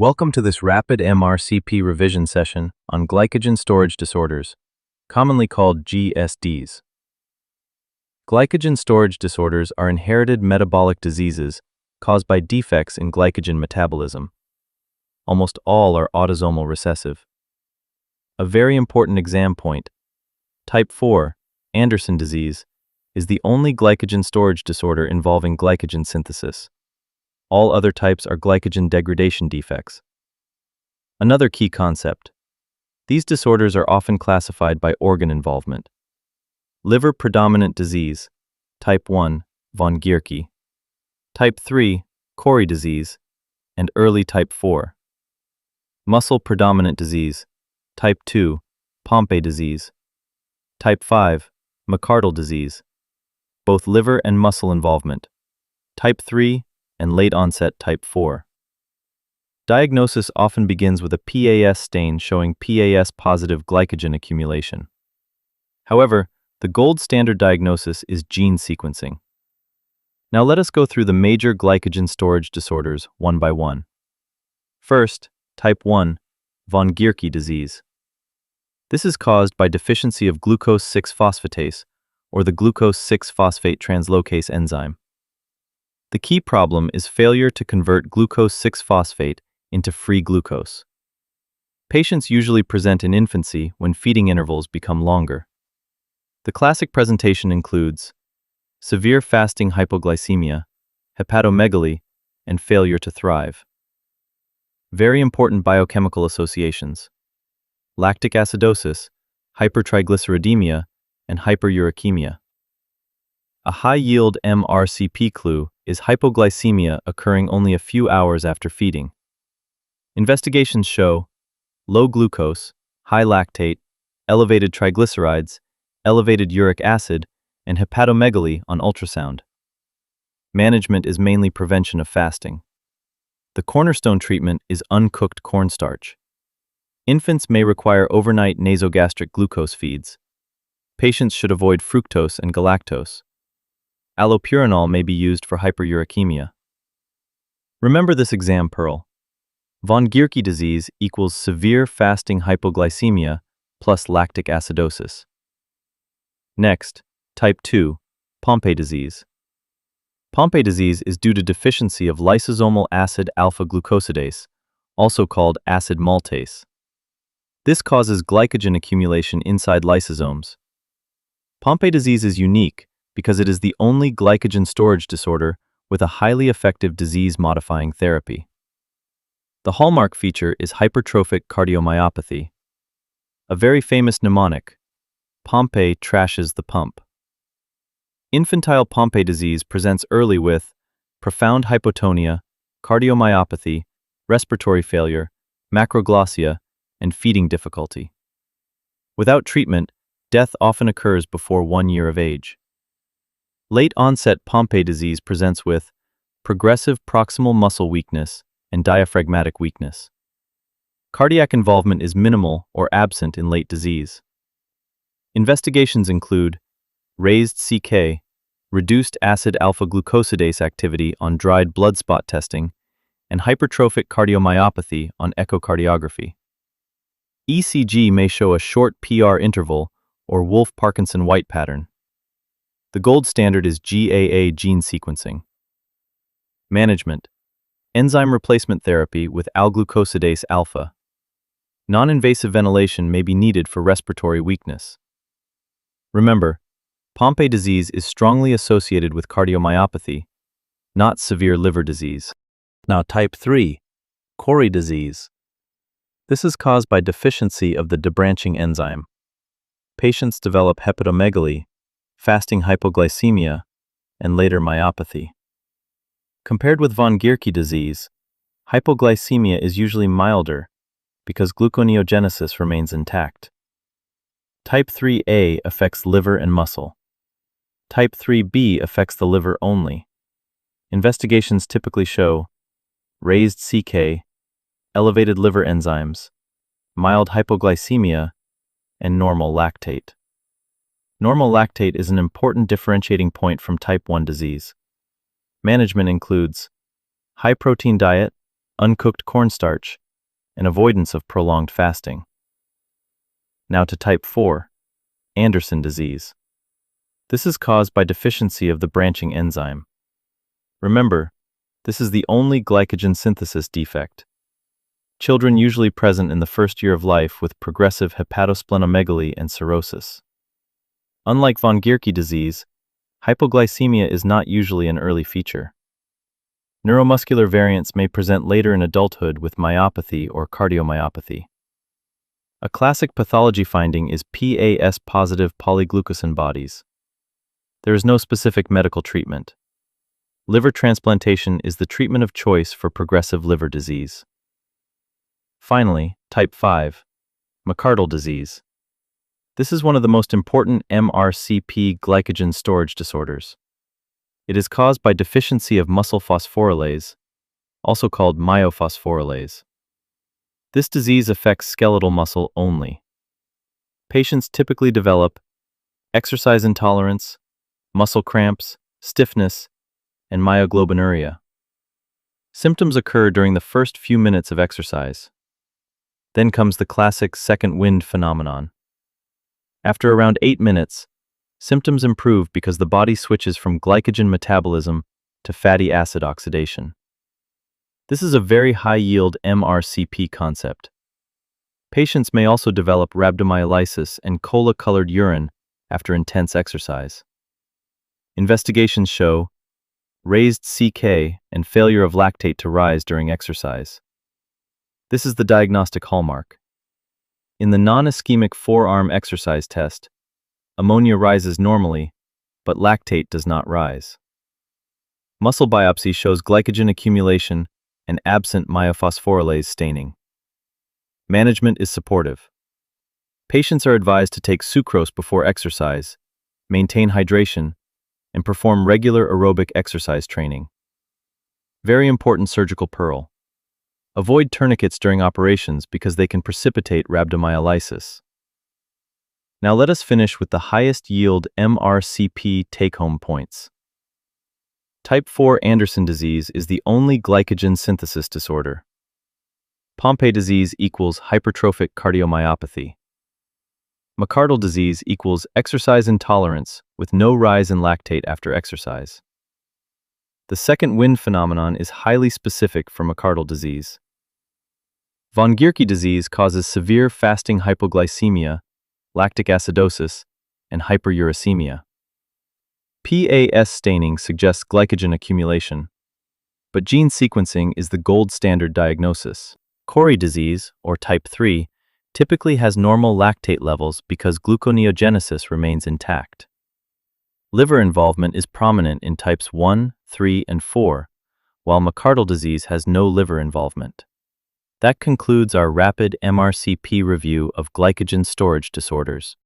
Welcome to this rapid MRCP revision session on glycogen storage disorders, commonly called GSDs. Glycogen storage disorders are inherited metabolic diseases caused by defects in glycogen metabolism. Almost all are autosomal recessive. A very important exam point, type 4, Andersen disease, is the only glycogen storage disorder involving glycogen synthesis. All other types are glycogen degradation defects. Another key concept. These disorders are often classified by organ involvement. Liver predominant disease, type 1, von Gierke, type 3, Cori disease, and early type 4. Muscle predominant disease, type 2, Pompe disease, type 5, McArdle disease, both liver and muscle involvement, type 3, and late-onset type 4. Diagnosis often begins with a PAS stain showing PAS-positive glycogen accumulation. However, the gold standard diagnosis is gene sequencing. Now let us go through the major glycogen storage disorders one by one. First, type 1, von Gierke disease. This is caused by deficiency of glucose 6-phosphatase, or the glucose 6-phosphate translocase enzyme. The key problem is failure to convert glucose 6-phosphate into free glucose. Patients usually present in infancy when feeding intervals become longer. The classic presentation includes severe fasting hypoglycemia, hepatomegaly, and failure to thrive. Very important biochemical associations: lactic acidosis, hypertriglyceridemia, and hyperuricaemia. A high-yield MRCP clue is hypoglycemia occurring only a few hours after feeding. Investigations show low glucose, high lactate, elevated triglycerides, elevated uric acid, and hepatomegaly on ultrasound. Management is mainly prevention of fasting. The cornerstone treatment is uncooked cornstarch. Infants may require overnight nasogastric glucose feeds. Patients should avoid fructose and galactose. Allopurinol may be used for hyperuricaemia. Remember this exam pearl. Von Gierke disease equals severe fasting hypoglycemia plus lactic acidosis. Next, type 2, Pompe disease. Pompe disease is due to deficiency of lysosomal acid alpha-glucosidase, also called acid maltase. This causes glycogen accumulation inside lysosomes. Pompe disease is unique because it is the only glycogen storage disorder with a highly effective disease-modifying therapy. The hallmark feature is hypertrophic cardiomyopathy. A very famous mnemonic: Pompe trashes the pump. Infantile Pompe disease presents early with profound hypotonia, cardiomyopathy, respiratory failure, macroglossia, and feeding difficulty. Without treatment, death often occurs before 1 year of age. Late-onset Pompe disease presents with progressive proximal muscle weakness and diaphragmatic weakness. Cardiac involvement is minimal or absent in late disease. Investigations include raised CK, reduced acid alpha-glucosidase activity on dried blood spot testing, and hypertrophic cardiomyopathy on echocardiography. ECG may show a short PR interval or Wolff-Parkinson-White pattern. The gold standard is GAA gene sequencing. Management: enzyme replacement therapy with L-glucosidase alpha. Non-invasive ventilation may be needed for respiratory weakness. Remember, Pompe disease is strongly associated with cardiomyopathy, not severe liver disease. Now type 3, Cori disease. This is caused by deficiency of the debranching enzyme. Patients develop hepatomegaly, fasting hypoglycemia, and later myopathy. Compared with von Gierke disease, hypoglycemia is usually milder because gluconeogenesis remains intact. Type 3A affects liver and muscle. Type 3B affects the liver only. Investigations typically show raised CK, elevated liver enzymes, mild hypoglycemia, and normal lactate. Normal lactate is an important differentiating point from type 1 disease. Management includes high-protein diet, uncooked cornstarch, and avoidance of prolonged fasting. Now to type 4, Andersen disease. This is caused by deficiency of the branching enzyme. Remember, this is the only glycogen synthesis defect. Children usually present in the first year of life with progressive hepatosplenomegaly and cirrhosis. Unlike von Gierke disease, hypoglycemia is not usually an early feature. Neuromuscular variants may present later in adulthood with myopathy or cardiomyopathy. A classic pathology finding is PAS-positive polyglucosan bodies. There is no specific medical treatment. Liver transplantation is the treatment of choice for progressive liver disease. Finally, type 5, McArdle disease. This is one of the most important MRCP glycogen storage disorders. It is caused by deficiency of muscle phosphorylase, also called myophosphorylase. This disease affects skeletal muscle only. Patients typically develop exercise intolerance, muscle cramps, stiffness, and myoglobinuria. Symptoms occur during the first few minutes of exercise. Then comes the classic second wind phenomenon. After around 8 minutes, symptoms improve because the body switches from glycogen metabolism to fatty acid oxidation. This is a very high-yield MRCP concept. Patients may also develop rhabdomyolysis and cola-colored urine after intense exercise. Investigations show raised CK and failure of lactate to rise during exercise. This is the diagnostic hallmark. In the non-ischemic forearm exercise test, ammonia rises normally, but lactate does not rise. Muscle biopsy shows glycogen accumulation and absent myophosphorylase staining. Management is supportive. Patients are advised to take sucrose before exercise, maintain hydration, and perform regular aerobic exercise training. Very important surgical pearl. Avoid tourniquets during operations because they can precipitate rhabdomyolysis. Now let us finish with the highest yield MRCP take-home points. Type 4 Andersen disease is the only glycogen synthesis disorder. Pompe disease equals hypertrophic cardiomyopathy. McArdle disease equals exercise intolerance with no rise in lactate after exercise. The second wind phenomenon is highly specific for McArdle disease. Von Gierke disease causes severe fasting hypoglycemia, lactic acidosis, and hyperuricaemia. PAS staining suggests glycogen accumulation, but gene sequencing is the gold standard diagnosis. Cori disease, or type 3, typically has normal lactate levels because gluconeogenesis remains intact. Liver involvement is prominent in types 1, 3, and 4, while McArdle disease has no liver involvement. That concludes our rapid MRCP review of glycogen storage disorders.